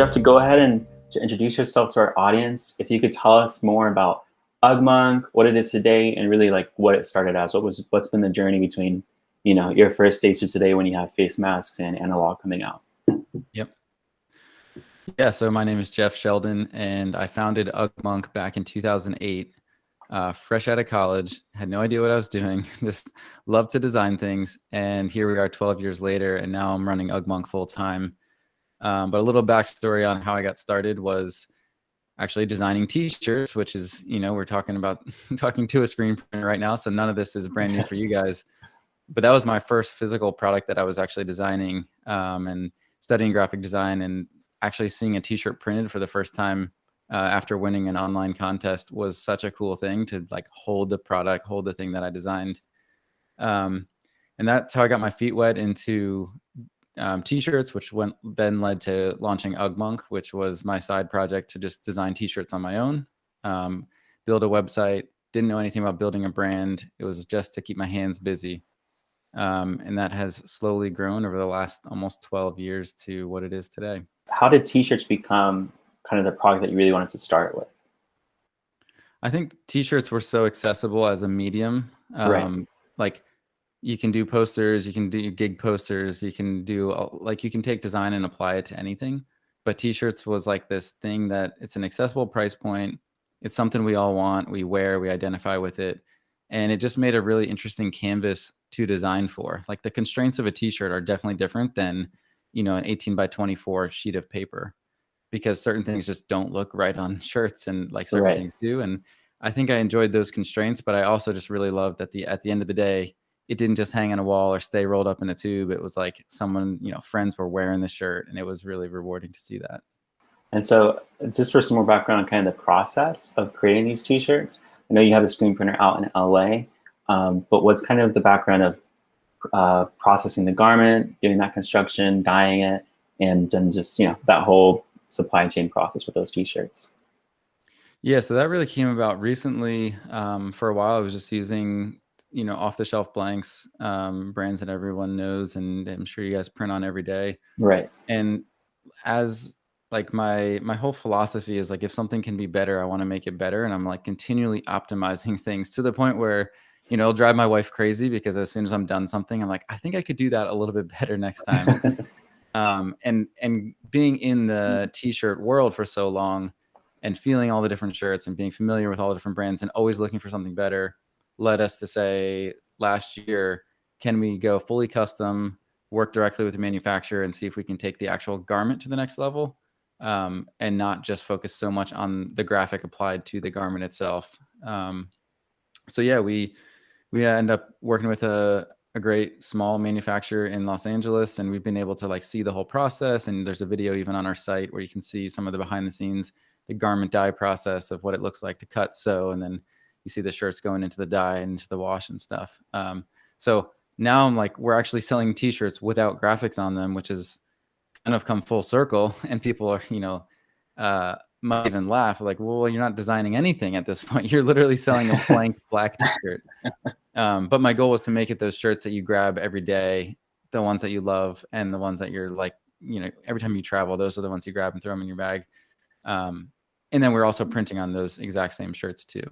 Jeff, to go ahead and to introduce yourself to our audience, if you could tell us more about Ugmonk, what it is today, and really like what it started as. What's been the journey between, your first days to today when you have face masks and analog coming out? Yep. Yeah, so my name is Jeff Sheldon, and I founded Ugmonk back in 2008. Fresh out of college, had no idea what I was doing, just loved to design things. And here we are 12 years later, and now I'm running Ugmonk full time. But a little backstory on how I got started was actually designing t-shirts, which is, we're talking about talking to a screen printer right now. So none of this is brand new for you guys. But that was my first physical product that I was actually designing, and studying graphic design, and actually seeing a t-shirt printed for the first time after winning an online contest was such a cool thing to like hold the product, hold the thing that I designed. And that's how I got my feet wet into t-shirts, which then led to launching Ugmonk, which was my side project to just design t-shirts on my own, build a website. Didn't know anything about building a brand. It was just to keep my hands busy. And that has slowly grown over the last almost 12 years to what it is today. How did t-shirts become kind of the product that you really wanted to start with? I think t-shirts were so accessible as a medium. Right. Like you can do posters, you can do gig posters, you can do like you can take design and apply it to anything. But t-shirts was like this thing that it's an accessible price point. It's something we all want, we wear, we identify with it. And it just made a really interesting canvas to design for. Like the constraints of a t-shirt are definitely different than, an 18 by 24 sheet of paper, because certain things just don't look right on shirts and like certain Right. things do. And I think I enjoyed those constraints, but I also just really loved that at the end of the day, it didn't just hang on a wall or stay rolled up in a tube. It was like someone, friends were wearing the shirt, and it was really rewarding to see that. And so just for some more background on kind of the process of creating these t-shirts, I know you have a screen printer out in LA, but what's kind of the background of processing the garment, doing that construction, dyeing it, and then just, that whole supply chain process with those t-shirts? Yeah, so that really came about recently. For a while, I was just using, off-the-shelf blanks, brands that everyone knows, and I'm sure you guys print on every day. Right. And as like my whole philosophy is like, if something can be better, I want to make it better. And I'm like continually optimizing things to the point where, it'll drive my wife crazy, because as soon as I'm done something, I'm like, I think I could do that a little bit better next time. And being in the t-shirt world for so long and feeling all the different shirts and being familiar with all the different brands and always looking for something better led us to say last year, can we go fully custom, work directly with the manufacturer, and see if we can take the actual garment to the next level, and not just focus so much on the graphic applied to the garment itself. So yeah, we end up working with a great small manufacturer in Los Angeles, and we've been able to like see the whole process. And there's a video even on our site where you can see some of the behind the scenes, the garment dye process of what it looks like to cut, sew, and then you see the shirts going into the dye and into the wash and stuff. So now I'm like, we're actually selling t-shirts without graphics on them, which is kind of come full circle. And people are, might even laugh like, well, you're not designing anything at this point. You're literally selling a blank black t-shirt. But my goal was to make it those shirts that you grab every day, the ones that you love, and the ones that you're like, every time you travel, those are the ones you grab and throw them in your bag. And then we're also printing on those exact same shirts too.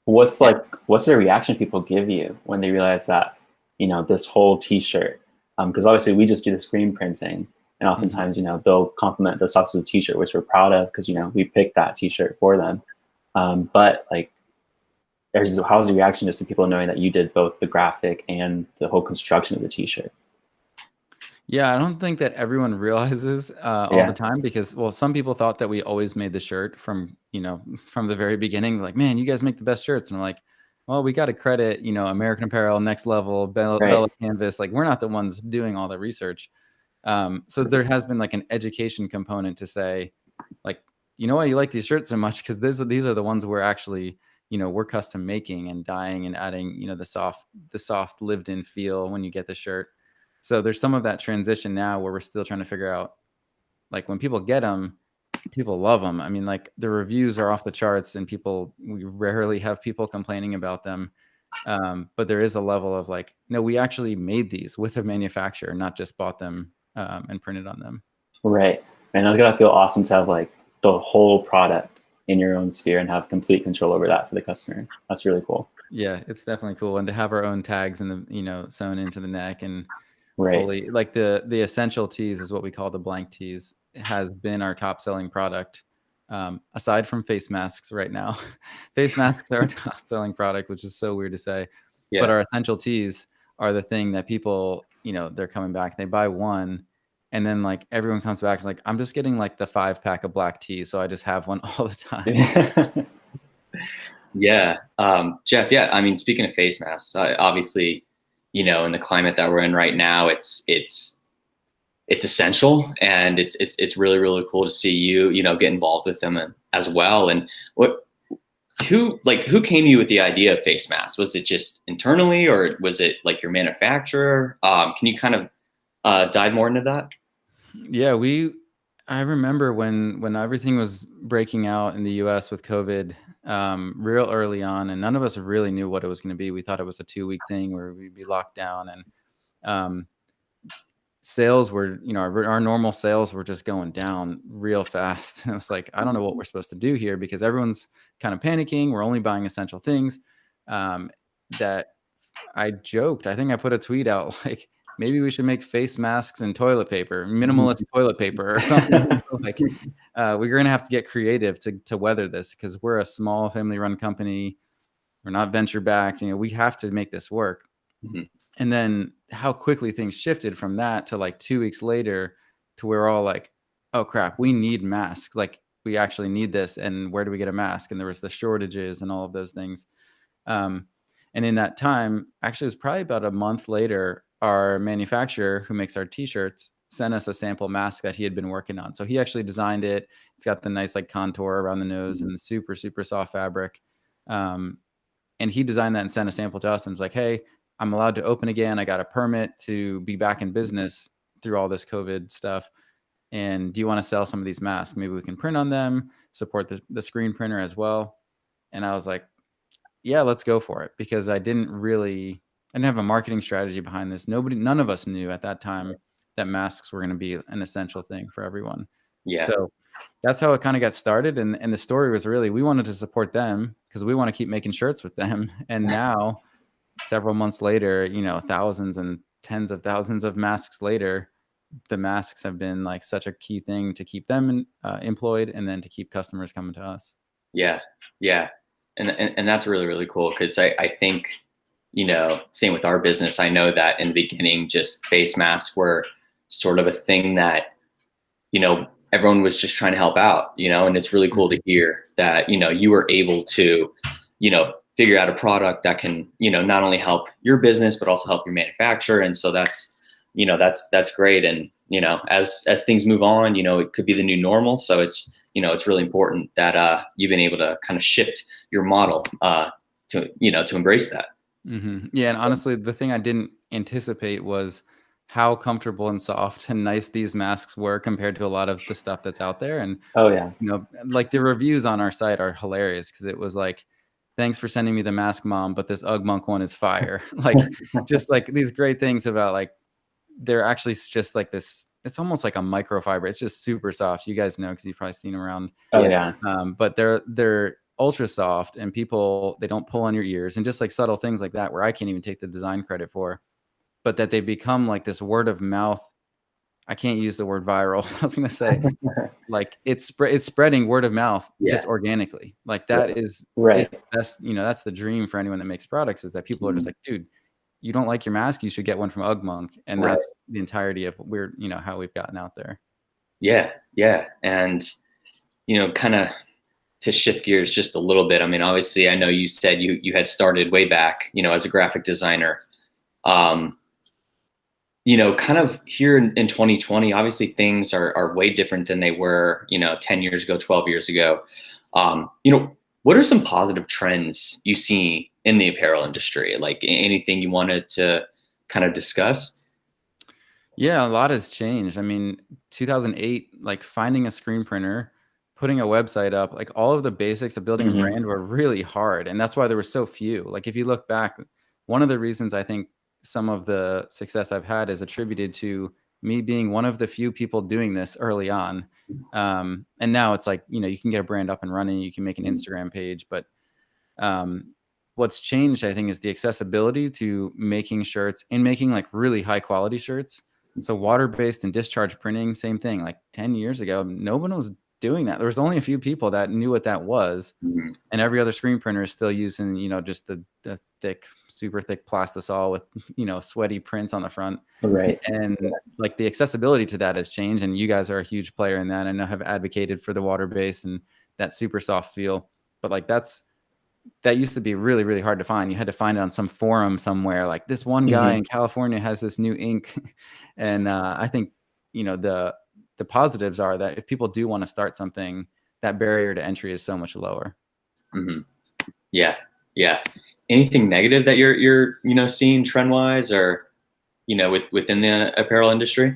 What's the reaction people give you when they realize that, this whole t-shirt, because obviously we just do the screen printing, and oftentimes, they'll compliment the sauce of the t-shirt, which we're proud of because, we picked that t-shirt for them. But like, how's the reaction just to people knowing that you did both the graphic and the whole construction of the t-shirt? Yeah, I don't think that everyone realizes all the time, because, well, some people thought that we always made the shirt from the very beginning. Like, man, you guys make the best shirts. And I'm like, well, we got to credit, American Apparel, Next Level, Bella Canvas. Like, we're not the ones doing all the research. So there has been like an education component to say, like, why you like these shirts so much? Because these are the ones we're actually, we're custom making and dyeing and adding, the soft lived in feel when you get the shirt. So there's some of that transition now where we're still trying to figure out, like, when people get them, people love them. I mean, like, the reviews are off the charts, and we rarely have people complaining about them. But there is a level of like, no, we actually made these with a manufacturer, not just bought them and printed on them. Right. And it's gonna feel awesome to have like the whole product in your own sphere and have complete control over that for the customer. That's really cool. Yeah, it's definitely cool, and to have our own tags in the, sewn into the neck and Right. fully like the essential tees is what we call the blank tees, has been our top selling product, aside from face masks right now. Face masks are our top selling product, which is so weird to say, but Yeah. our essential tees are the thing that people, they're coming back, they buy one, and then like everyone comes back and is like, I'm just getting like the 5-pack of black teas, so I just have one all the time. Yeah. Jeff, yeah, I mean, speaking of face masks, obviously, in the climate that we're in right now, it's essential, and it's really, really cool to see you, get involved with them as well. And who came to you with the idea of face masks? Was it just internally, or was it like your manufacturer? Can you kind of dive more into that? Yeah, I remember when everything was breaking out in the US with COVID, real early on, and none of us really knew what it was going to be. We thought it was a 2-week thing where we'd be locked down, and um, sales were, our normal sales were just going down real fast. And it was like, I don't know what we're supposed to do here, because everyone's kind of panicking. We're only buying essential things. That I joked. I think I put a tweet out like, maybe we should make face masks and toilet paper, minimalist toilet paper or something. Like, we're going to have to get creative to weather this, because we're a small family-run company. We're not venture backed. We have to make this work. Mhm. And then how quickly things shifted from that to like 2 weeks later, to where we're all like, oh crap, we need masks. Like, we actually need this. And where do we get a mask? And there was the shortages and all of those things. And in that time, actually, it was probably about a month later, our manufacturer who makes our t-shirts sent us a sample mask that he had been working on. So he actually designed it. It's got the nice like contour around the nose and the super, super soft fabric. And he designed that and sent a sample to us and was like, hey, I'm allowed to open again. I got a permit to be back in business through all this COVID stuff. And do you want to sell some of these masks? Maybe we can print on them, support the screen printer as well. And I was like, yeah, let's go for it, because I didn't have a marketing strategy behind this. None of us knew at that time that masks were going to be an essential thing for everyone. Yeah. So that's how it kind of got started. And the story was really, we wanted to support them because we want to keep making shirts with them. And now, several months later, thousands and tens of thousands of masks later, the masks have been like such a key thing to keep them employed, and then to keep customers coming to us. Yeah. Yeah. And that's really, really cool, because I think, same with our business. I know that in the beginning, just face masks were sort of a thing that, everyone was just trying to help out, and it's really cool to hear that, you were able to, figure out a product that can, not only help your business, but also help your manufacturer. And so that's great. And, as things move on, it could be the new normal. So it's really important that you've been able to kind of shift your model to embrace that. Mm-hmm. Yeah. And honestly, the thing I didn't anticipate was how comfortable and soft and nice these masks were compared to a lot of the stuff that's out there. And, Oh yeah. like the reviews on our site are hilarious, because it was like, thanks for sending me the mask, Mom, but this Ugmonk one is fire. Like, just like these great things about like, they're actually just like this, it's almost like a microfiber. It's just super soft. You guys know, because you've probably seen them around. Oh yeah. But they're ultra soft, and they don't pull on your ears, and just like subtle things like that, where I can't even take the design credit for, but that they become like this word of mouth. I can't use the word viral. I was going to say, like it's spreading word of mouth just organically. Like that is Right. that's that's the dream for anyone that makes products, is that people are just like, dude, you don't like your mask, you should get one from Ugmonk. And Right. that's the entirety of how we've gotten out there. Yeah. Yeah. And, kind of to shift gears just a little bit. I mean, obviously I know you said you had started way back, as a graphic designer. Kind of here in 2020, obviously things are way different than they were, 10 years ago, 12 years ago. What are some positive trends you see in the apparel industry? Like anything you wanted to kind of discuss? Yeah, a lot has changed. I mean, 2008, like finding a screen printer, putting a website up, like all of the basics of building a brand were really hard. And that's why there were so few. Like if you look back, one of the reasons I think some of the success I've had is attributed to me being one of the few people doing this early on. And now it's like, you know, you can get a brand up and running, you can make an Instagram page, but what's changed, I think, is the accessibility to making shirts and making like really high quality shirts. So water-based and discharge printing, same thing. Like 10 years ago, no one was doing that. There was only a few people that knew what that was. And every other screen printer is still using, you know, just the thick, super thick plastisol with, you know, sweaty prints on the front. Right. And like the accessibility to that has changed. And you guys are a huge player in that. I know have advocated for the water-based and that super soft feel. But like that used to be really, really hard to find. You had to find it on some forum somewhere. Like this one guy in California has this new ink. And I think, you know, the positives are that if people do want to start something, that barrier to entry is so much lower. Yeah. Yeah. Anything negative that you're, you know, seeing trend wise or, you know, within the apparel industry?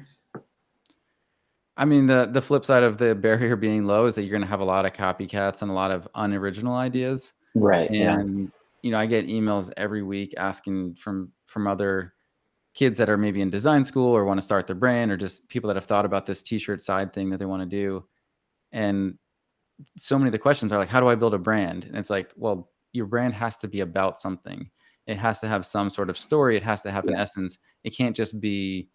I mean, the flip side of the barrier being low is that you're going to have a lot of copycats and a lot of unoriginal ideas. Right. And, you know, I get emails every week asking from other kids that are maybe in design school or want to start their brand, or just people that have thought about this t-shirt side thing that they want to do. And so many of the questions are like, how do I build a brand? And it's like, well, your brand has to be about something. It has to have some sort of story. It has to have an essence. It can't just be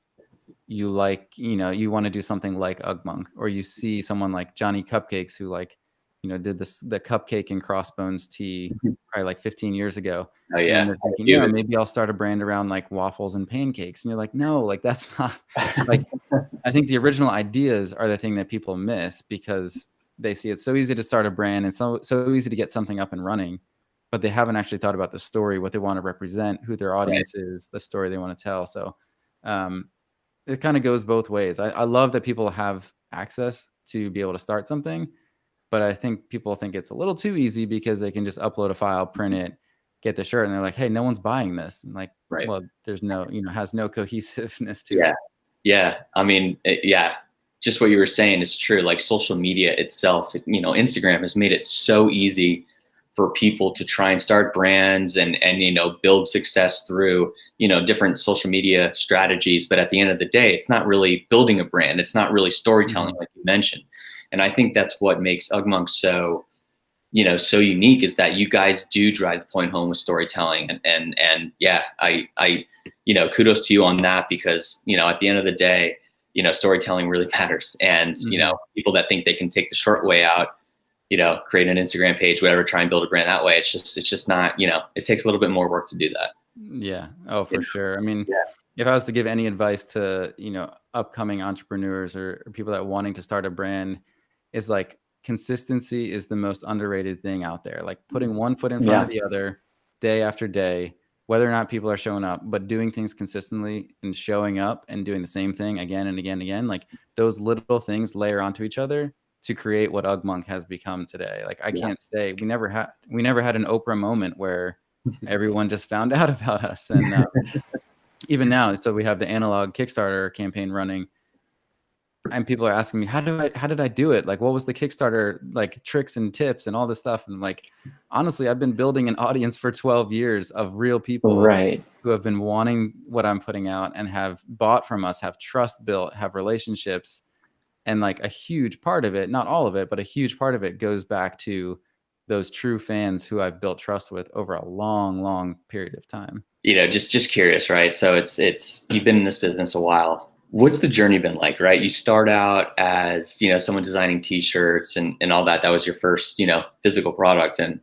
you like, you know, you want to do something like Ugmonk, or you see someone like Johnny Cupcakes who like, you know, did the cupcake and crossbones tea probably like 15 years ago. Oh yeah. And they're thinking, yeah, maybe I'll start a brand around like waffles and pancakes. And you're like, no, like that's not like, I think the original ideas are the thing that people miss because they see it's so easy to start a brand and so easy to get something up and running, but they haven't actually thought about the story, what they want to represent, who their audience is, the story they want to tell. So it kind of goes both ways. I love that people have access to be able to start something, but I think people think it's a little too easy because they can just upload a file, print it, get the shirt, and they're like, hey, no one's buying this. And like, well, there's no, you know, has no cohesiveness to it. Yeah. I mean, yeah, just what you were saying is true. Like social media itself, you know, Instagram has made it so easy for people to try and start brands and, you know, build success through, you know, different social media strategies. But at the end of the day, it's not really building a brand. It's not really storytelling like you mentioned. And I think that's what makes Ugmonk so, you know, so unique, is that you guys do drive the point home with storytelling. And yeah, I, you know, kudos to you on that, because, you know, at the end of the day, you know, storytelling really matters. And, you know, people that think they can take the short way out, you know, create an Instagram page, whatever, try and build a brand that way. It's just not, you know, it takes a little bit more work to do that. Yeah. Oh, for sure. I mean, if I was to give any advice to, you know, upcoming entrepreneurs or people that wanting to start a brand, is like consistency is the most underrated thing out there. Like putting one foot in front of the other day after day, whether or not people are showing up, but doing things consistently and showing up and doing the same thing again and again and again. Like those little things layer onto each other to create what Ugmonk has become today. Like I can't say we never had an Oprah moment where everyone just found out about us. And even now, so we have the analog Kickstarter campaign running, and people are asking me, how did I do it? Like, what was the Kickstarter, like tricks and tips and all this stuff? And like, honestly, I've been building an audience for 12 years of real people who have been wanting what I'm putting out and have bought from us, have trust built, have relationships. And like a huge part of it, not all of it, but a huge part of it goes back to those true fans who I've built trust with over a long, long period of time. You know, just curious, right? So it's you've been in this business a while. What's the journey been like, right? You start out as, you know, someone designing t-shirts and all that. That was your first, you know, physical product. And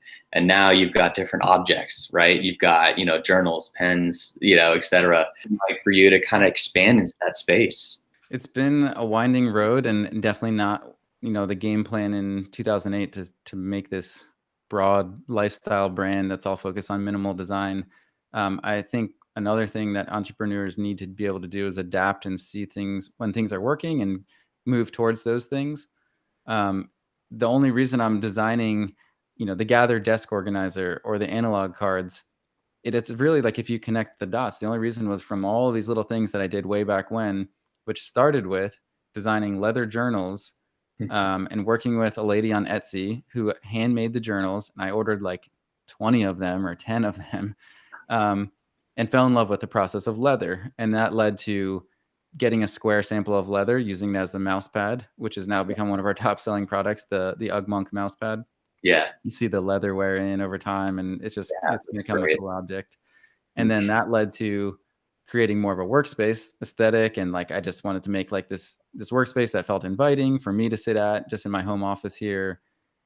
now you've got different objects, right? You've got, you know, journals, pens, you know, et cetera. Like for you to kind of expand into that space. It's been a winding road, and definitely not, you know, the game plan in 2008 to make this broad lifestyle brand that's all focused on minimal design. I think another thing that entrepreneurs need to be able to do is adapt and see things when things are working and move towards those things. The only reason I'm designing, you know, the Gather desk organizer or the analog cards, it's really like if you connect the dots, the only reason was from all of these little things that I did way back when, which started with designing leather journals and working with a lady on Etsy who handmade the journals. And I ordered like 20 of them or 10 of them. And fell in love with the process of leather. And that led to getting a square sample of leather, using it as the mouse pad, which has now become one of our top selling products, the Ugmonk mouse pad. Yeah. You see the leather wear in over time, and it's become great. a cool object. And then that led to creating more of a workspace aesthetic. And like, I just wanted to make like this workspace that felt inviting for me to sit at just in my home office here.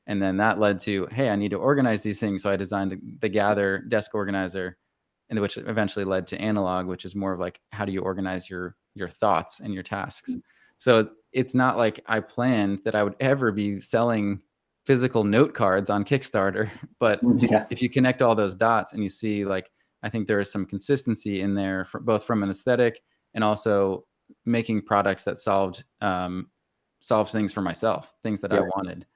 And then that led to, hey, I need to organize these things. So I designed the Gather desk organizer, and which eventually led to Analog, which is more of like, how do you organize your thoughts and your tasks? So it's not like I planned that I would ever be selling physical note cards on Kickstarter, but Yeah. if you connect all those dots and you see, like, I think there is some consistency in there, both from an aesthetic and also making products that solved things for myself, things that I wanted.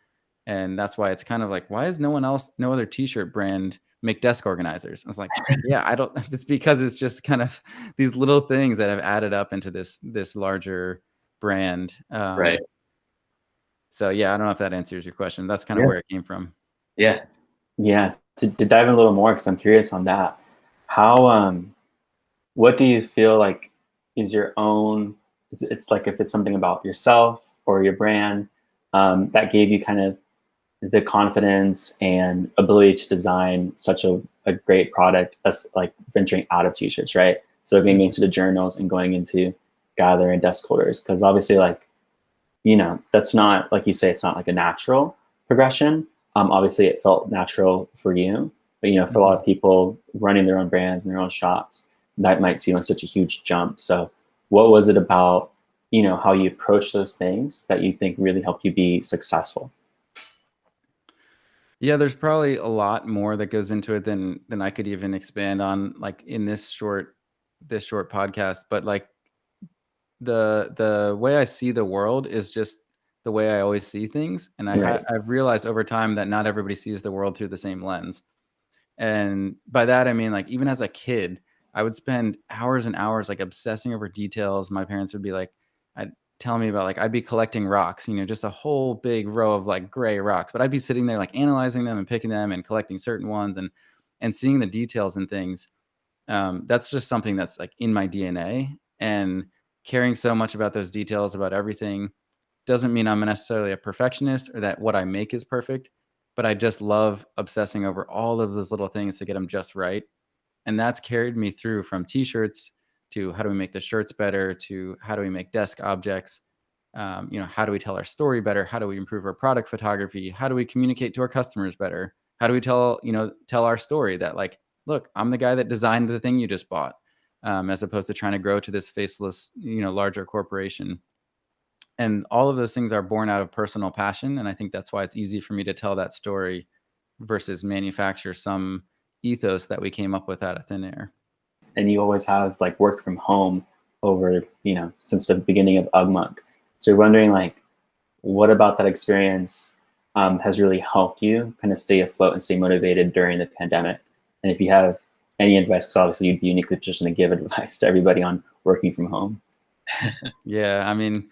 And that's why it's kind of like, why is no other t-shirt brand make desk organizers? I was like, yeah, it's because it's just kind of these little things that have added up into this larger brand. Right. So yeah, I don't know if that answers your question. That's kind of where it came from. Yeah. Yeah. To dive in a little more, because I'm curious on that. How what do you feel like is your own? It's like if it's something about yourself or your brand that gave you kind of the confidence and ability to design such a great product as like venturing out of t-shirts, right? So getting into the journals and going into Gather and desk holders, because obviously, like, you know, that's not, like you say, it's not like a natural progression. Obviously it felt natural for you, but you know, for a lot of people running their own brands and their own shops, that might seem like such a huge jump. So what was it about, you know, how you approach those things that you think really helped you be successful? Yeah, there's probably a lot more that goes into it than I could even expand on, like, in this short podcast. But like, the way I see the world is just the way I always see things, and Right. I've realized over time that not everybody sees the world through the same lens. And by that I mean, like, even as a kid, I would spend hours and hours like obsessing over details. My parents would be like, I'd tell me about, like, I'd be collecting rocks, you know, just a whole big row of like gray rocks, but I'd be sitting there like analyzing them and picking them and collecting certain ones, and seeing the details and things. That's just something that's like in my DNA, and caring so much about those details about everything doesn't mean I'm necessarily a perfectionist or that what I make is perfect, but I just love obsessing over all of those little things to get them just right. And that's carried me through from t-shirts to how do we make the shirts better to how do we make desk objects. You know, how do we tell our story better? How do we improve our product photography? How do we communicate to our customers better? How do we tell our story that, like, look, I'm the guy that designed the thing you just bought, as opposed to trying to grow to this faceless, you know, larger corporation. And all of those things are born out of personal passion. And I think that's why it's easy for me to tell that story versus manufacture some ethos that we came up with out of thin air. And you always have like worked from home over, you know, since the beginning of Ugmonk. So you're wondering, like, what about that experience has really helped you kind of stay afloat and stay motivated during the pandemic? And if you have any advice, because obviously you'd be uniquely positioned to give advice to everybody on working from home. Yeah, I mean,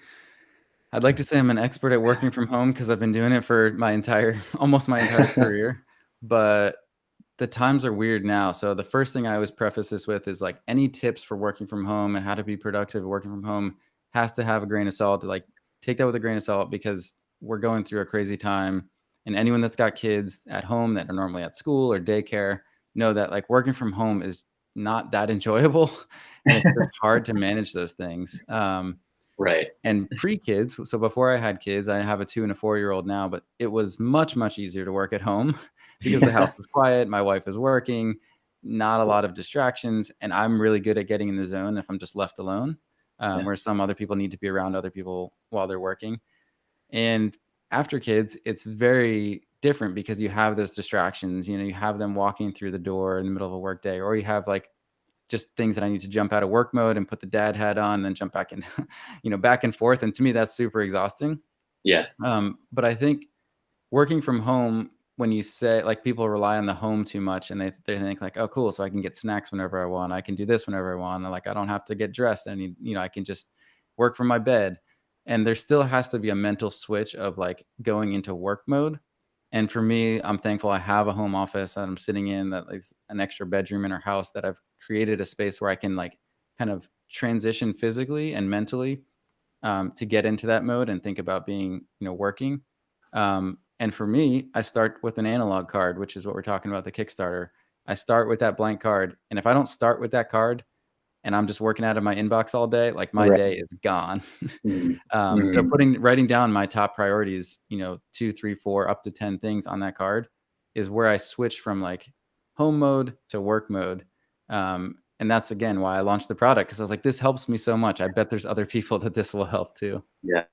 I'd like to say I'm an expert at working from home because I've been doing it for almost my entire career, but the times are weird now. So the first thing I always preface this with is, like, any tips for working from home and how to be productive working from home has to have a grain of salt. Like, take that with a grain of salt, because we're going through a crazy time. And anyone that's got kids at home that are normally at school or daycare know that, like, working from home is not that enjoyable and it's just hard to manage those things. Right. And pre-kids, so before I had kids, I have a 2 and a 4-year-old now, but it was much, much easier to work at home because the house is quiet, my wife is working, not a lot of distractions, and I'm really good at getting in the zone if I'm just left alone, where some other people need to be around other people while they're working. And after kids, it's very different because you have those distractions. You know, you have them walking through the door in the middle of a work day, or you have, like, just things that I need to jump out of work mode and put the dad hat on, then jump back in, you know, back and forth. And to me, that's super exhausting. Yeah. But I think working from home, when you say, like, people rely on the home too much, and they think like, oh, cool, so I can get snacks whenever I want. I can do this whenever I want. And, like, I don't have to get dressed. I can just work from my bed. And there still has to be a mental switch of, like, going into work mode. And for me, I'm thankful I have a home office that I'm sitting in, that is an extra bedroom in our house, that I've created a space where I can, like, kind of transition physically and mentally to get into that mode and think about being, working. And for me, I start with an analog card, which is what we're talking about, the Kickstarter. I start with that blank card. And if I don't start with that card and I'm just working out of my inbox all day, like my Right. day is gone. Mhm. So writing down my top priorities, 2, 3, 4, up to 10 things on that card is where I switch from like home mode to work mode. And that's again why I launched the product, because I was like, this helps me so much. I bet there's other people that this will help too. Yeah.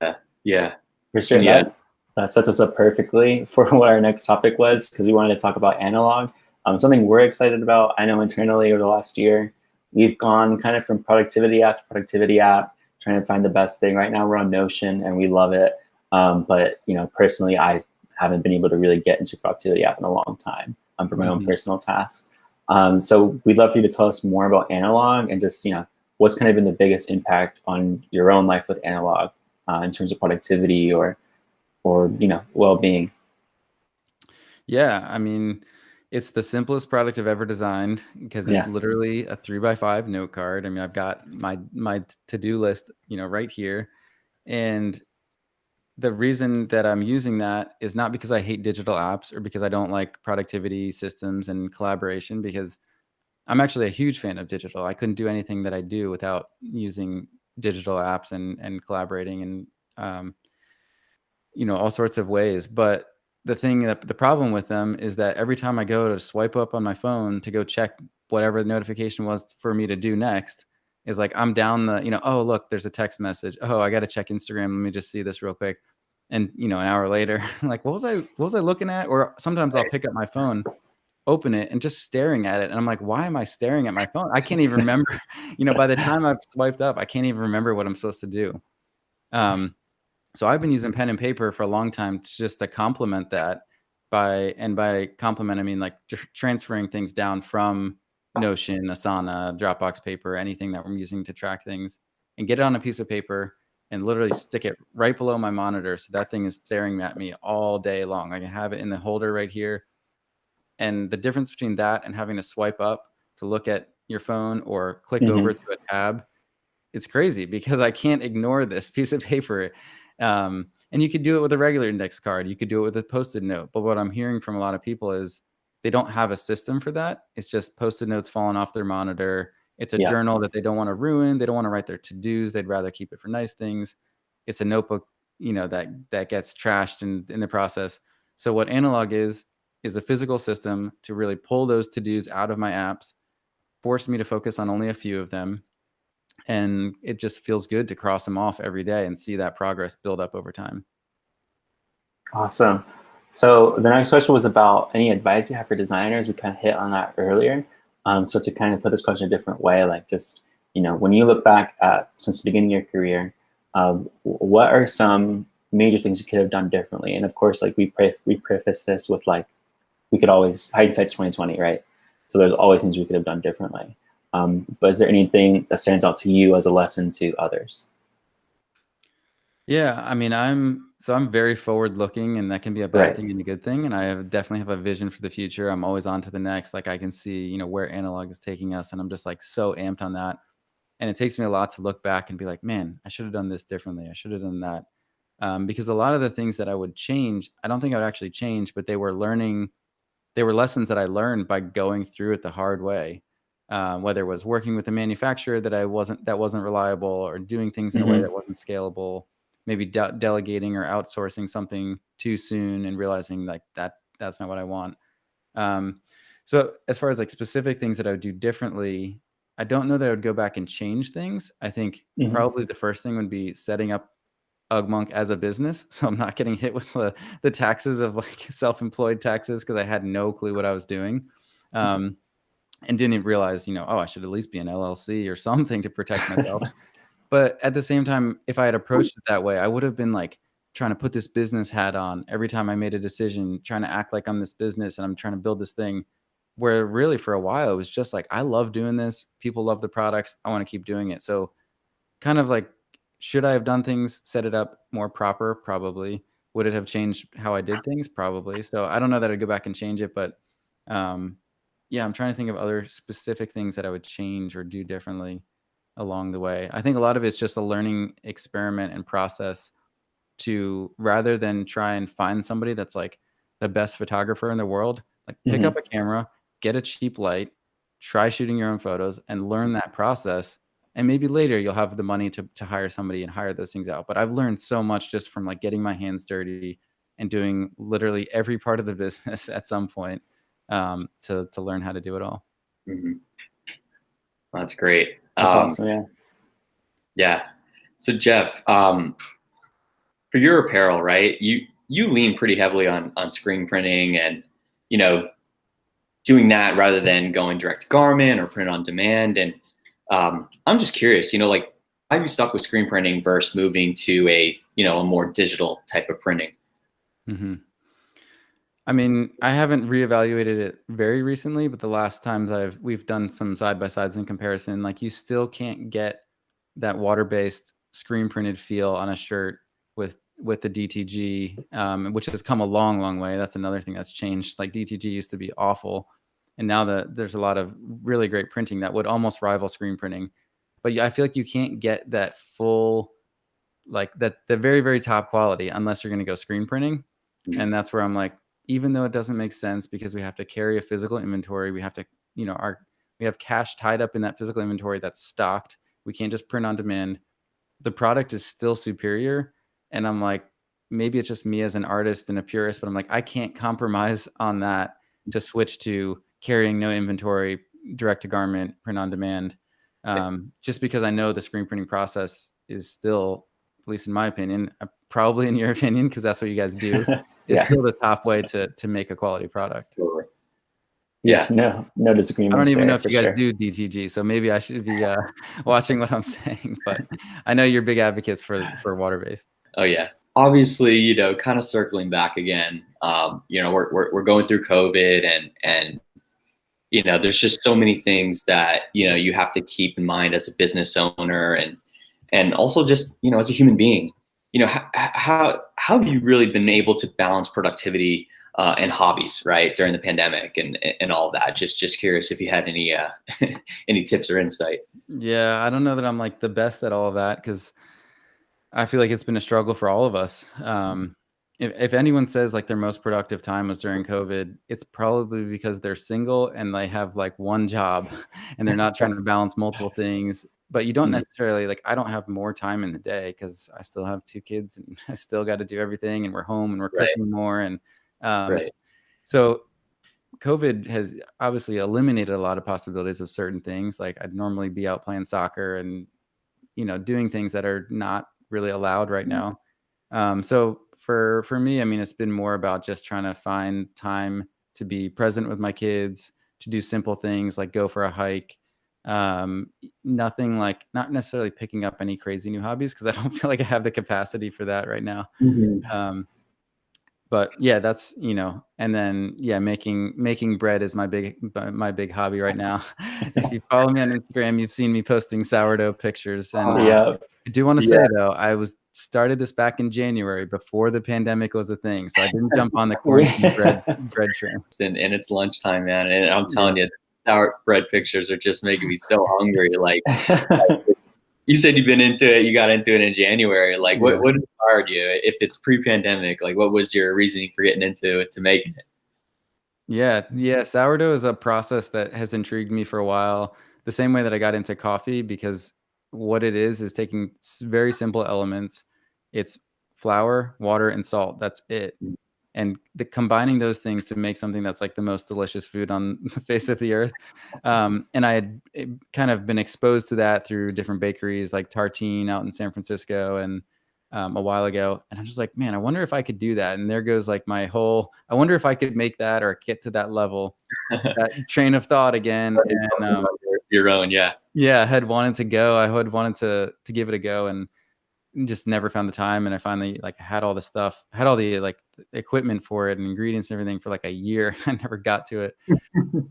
Yeah. For sure. Yeah. That sets us up perfectly for what our next topic was, because we wanted to talk about analog. Something we're excited about. I know internally over the last year, we've gone kind of from productivity app to productivity app, trying to find the best thing. Right now we're on Notion and we love it. But personally, I haven't been able to really get into productivity app in a long time for my own personal tasks. So we'd love for you to tell us more about analog and just, what's kind of been the biggest impact on your own life with analog in terms of productivity or well-being. Yeah, I mean, it's the simplest product I've ever designed because it's Yeah. literally a 3x5 note card. I mean, I've got my to-do list, right here. And the reason that I'm using that is not because I hate digital apps or because I don't like productivity systems and collaboration, because I'm actually a huge fan of digital. I couldn't do anything that I do without using digital apps and collaborating and all sorts of ways. But the problem with them is that every time I go to swipe up on my phone to go check whatever the notification was for me to do next, is like I'm down oh, look, there's a text message. Oh, I got to check Instagram. Let me just see this real quick. And an hour later, like, what was I looking at? Or sometimes I'll pick up my phone, open it, and just staring at it. And I'm like, why am I staring at my phone? I can't even remember, by the time I've swiped up, I can't even remember what I'm supposed to do. So I've been using pen and paper for a long time just to complement that. By complement, I mean like transferring things down from Notion, Asana, Dropbox paper, anything that we're using to track things, and get it on a piece of paper and literally stick it right below my monitor. So that thing is staring at me all day long. I can have it in the holder right here. And the difference between that and having to swipe up to look at your phone or click over to a tab, it's crazy because I can't ignore this piece of paper. And you could do it with a regular index card. You could do it with a Post-it note. But what I'm hearing from a lot of people is they don't have a system for that. It's just Post-it notes falling off their monitor. It's a Yeah. journal that they don't want to ruin. They don't want to write their to-dos. They'd rather keep it for nice things. It's a notebook, that gets trashed in the process. So what analog is a physical system to really pull those to-dos out of my apps, force me to focus on only a few of them. And it just feels good to cross them off every day and see that progress build up over time. Awesome. So the next question was about any advice you have for designers. We kind of hit on that earlier. So to kind of put this question a different way, like just, when you look back at since the beginning of your career, what are some major things you could have done differently? And of course, like we preface this with like, we could always, hindsight's 2020, right? So there's always things we could have done differently. But is there anything that stands out to you as a lesson to others? Yeah, I mean, I'm very forward looking, and that can be a bad Right. thing and a good thing. And definitely have a vision for the future. I'm always on to the next. Like I can see, where analog is taking us, and I'm just like so amped on that. And it takes me a lot to look back and be like, man, I should have done this differently. I should have done that. Because a lot of the things that I would change, I don't think I would actually change, but they were lessons that I learned by going through it the hard way. Whether it was working with a manufacturer that wasn't reliable, or doing things in a way that wasn't scalable, maybe delegating or outsourcing something too soon and realizing like that's not what I want. So as far as like specific things that I would do differently, I don't know that I would go back and change things. I think probably the first thing would be setting up Ugmonk as a business, so I'm not getting hit with the taxes of like self-employed taxes, because I had no clue what I was doing. And didn't realize, oh, I should at least be an LLC or something to protect myself. But at the same time, if I had approached it that way, I would have been like trying to put this business hat on every time I made a decision, trying to act like I'm this business and I'm trying to build this thing, where really for a while it was just like, I love doing this. People love the products. I want to keep doing it. So kind of like, should I have done things, set it up more proper? Probably. Would it have changed how I did things? Probably. So I don't know that I'd go back and change it, but yeah, I'm trying to think of other specific things that I would change or do differently. along the way. I think a lot of it's just a learning experiment and process to, rather than try and find somebody that's like the best photographer in the world, like pick Mhm. up a camera, get a cheap light, try shooting your own photos and learn that process. And maybe later you'll have the money to hire somebody and hire those things out. But I've learned so much just from like getting my hands dirty and doing literally every part of the business at some point, to learn how to do it all. Mhm. That's great. That's awesome. Yeah. Yeah. So Jeff, for your apparel, right? You lean pretty heavily on screen printing and, you know, doing that rather than going direct to garment or print on demand. And I'm just curious, you know, like, how you stuck with screen printing versus moving to a, you know, a more digital type of printing? Hmm. I mean, I haven't reevaluated it very recently, but the last times we've done some side by sides in comparison, like you still can't get that water-based screen printed feel on a shirt with the DTG, which has come a long, long way. That's another thing that's changed. Like DTG used to be awful, and now there's a lot of really great printing that would almost rival screen printing. But I feel like you can't get that full, like that the very, very top quality unless you're going to go screen printing. And that's where I'm like, even though it doesn't make sense because we have to carry a physical inventory, we have to, you know, we have cash tied up in that physical inventory that's stocked. We can't just print on demand. The product is still superior. And I'm like, maybe it's just me as an artist and a purist, but I'm like, I can't compromise on that to switch to carrying no inventory, direct to garment, print on demand. Just because I know the screen printing process is still, at least in my opinion, probably in your opinion, because that's what you guys do, is Yeah. still the top way to make a quality product. Totally. Yeah. Yeah. No I disagreements don't even know there if for you guys sure. do DTG, so maybe I should be watching what I'm saying. But I know you're big advocates for water-based. Oh yeah. Obviously, you know, kind of circling back again. You know, we're going through COVID, and you know, there's just so many things that, you know, you have to keep in mind as a business owner, and also just, you know, as a human being. You know, how have you really been able to balance productivity and hobbies, right, during the pandemic and all of that? Just curious if you had any any tips or insight. Yeah, I don't know that I'm like the best at all of that because I feel like it's been a struggle for all of us. If anyone says like their most productive time was during COVID, it's probably because they're single and they have like one job and they're not trying to balance multiple things. But you don't Mhm. necessarily, like, I don't have more time in the day because I still have two kids and I still got to do everything, and we're home and we're Right. cooking more. And um, Right. so COVID has obviously eliminated a lot of possibilities of certain things. Like I'd normally be out playing soccer and, you know, doing things that are not really allowed right now. So for me, I mean, it's been more about just trying to find time to be present with my kids, to do simple things like go for a hike. Nothing like, not necessarily picking up any crazy new hobbies because I don't feel like I have the capacity for that right now. Mhm. Um, but yeah, that's, you know, and then yeah, making bread is my big hobby right now. If you follow me on Instagram, you've seen me posting sourdough pictures. And Yeah. I do want to say Yeah. though, I started this back in January before the pandemic was a thing, so I didn't jump on the We- quarantine bread train. And it's lunchtime, man. And I'm Yeah. telling you, sour bread pictures are just making me so hungry. Like you said, you've been into it. You got into it in January. Like, Yeah. what inspired you? If it's pre-pandemic, like, what was your reasoning for getting into it, to making it? Yeah. Sourdough is a process that has intrigued me for a while. The same way that I got into coffee, because what it is taking very simple elements. It's flour, water, and salt. That's it. And combining those things to make something that's like the most delicious food on the face of the earth. And I had kind of been exposed to that through different bakeries like Tartine out in San Francisco and a while ago. And I'm just like, man, I wonder if I could do that. And there goes like my whole, I wonder if I could make that or get to that level, that train of thought again. And Your own, yeah. yeah, I had wanted to go. I had wanted to give it a go, and just never found the time. And I finally like had all the stuff, had all the like equipment for it and ingredients and everything for like a year. I never got to it.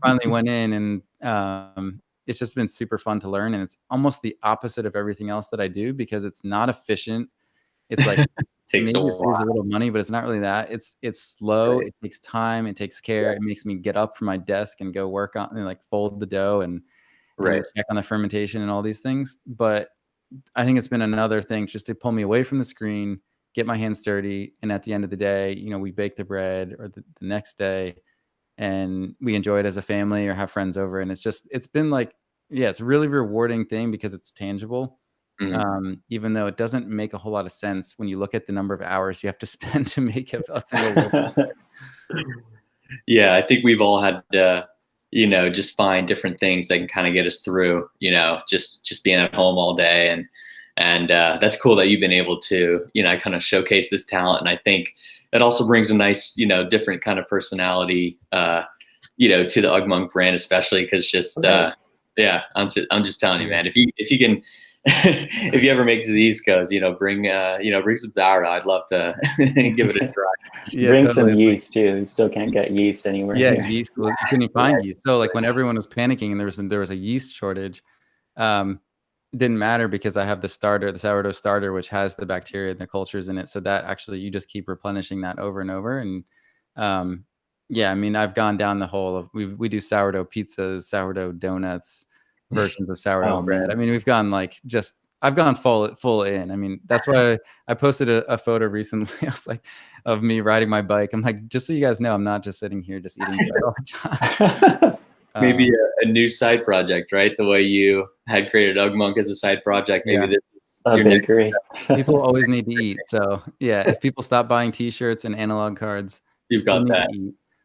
Finally went in, and it's just been super fun to learn. And it's almost the opposite of everything else that I do because it's not efficient. It's like Takes a maybe it saves a while. little money, but it's not really that. It's slow. Right. It takes time. It takes care. It makes me get up from my desk and go work on and like fold the dough. And Right. check on the fermentation and all these things. But I think it's been another thing just to pull me away from the screen, get my hands dirty. And at the end of the day, we bake the bread or the next day and we enjoy it as a family or have friends over. And it's been like, yeah, it's a really rewarding thing because it's tangible. Even though it doesn't make a whole lot of sense when you look at the number of hours you have to spend to make a single loaf. Yeah, I think we've all had to, just find different things that can kind of get us through, just being at home all day. And that's cool that you've been able to, kind of showcase this talent. And I think it also brings a nice, different kind of personality, to the Ugmonk brand, especially because yeah, I'm just telling you, man, if you can, if you ever make it to the East Coast, bring some sourdough. I'd love to give it a try. Yeah, bring some yeast too. You still can't get yeast anywhere. Yeah, here. yeast. You couldn't find yeast. So like when everyone was panicking and there was a yeast shortage, it didn't matter because I have the sourdough starter, which has the bacteria and the cultures in it. So that actually you just keep replenishing that over and over. And yeah, I mean, I've gone down the whole of we do sourdough pizzas, sourdough donuts, versions of sourdough bread. Man. I mean, we've gone like I've gone full in. I mean, that's why I posted a photo recently. I was like, of me riding my bike. I'm like, just so you guys know, I'm not just sitting here just eating bread all the time. Maybe a new side project, right? The way you had created Ugmonk as a side project. Maybe this is a bakery. People always need to eat. So yeah, if people stop buying T-shirts and analog cards, you've got that.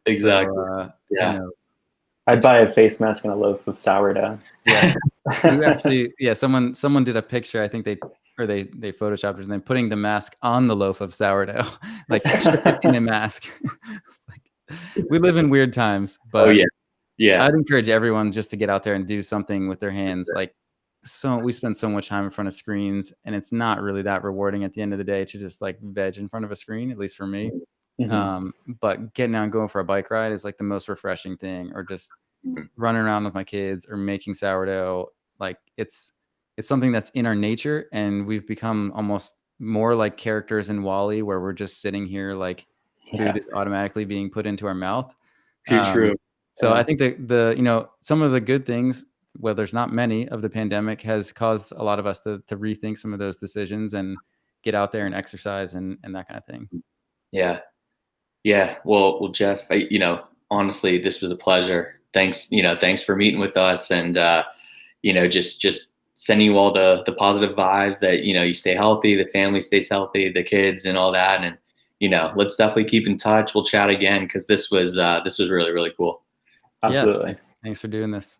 Exactly. So, yeah. I'd buy a face mask and a loaf of sourdough. Yeah. You actually, yeah, someone did a picture. I think they photoshopped it and then putting the mask on the loaf of sourdough, like in a mask. It's like, we live in weird times, but yeah, I'd encourage everyone just to get out there and do something with their hands. Like, we spend so much time in front of screens, and it's not really that rewarding at the end of the day to just like veg in front of a screen, at least for me. But getting out and going for a bike ride is like the most refreshing thing, or just running around with my kids or making sourdough. Like it's something that's in our nature, and we've become almost more like characters in WALL-E, where we're just sitting here like food is automatically being put into our mouth. Too true. So I think the some of the good things, well, there's not many, of the pandemic has caused a lot of us to rethink some of those decisions and get out there and exercise and that kind of thing. Yeah. Well, Jeff, honestly, this was a pleasure. Thanks for meeting with us, and just sending you all the positive vibes that you stay healthy, the family stays healthy, the kids and all that, and let's definitely keep in touch. We'll chat again because this was really, really cool. Absolutely. Yeah. Thanks for doing this.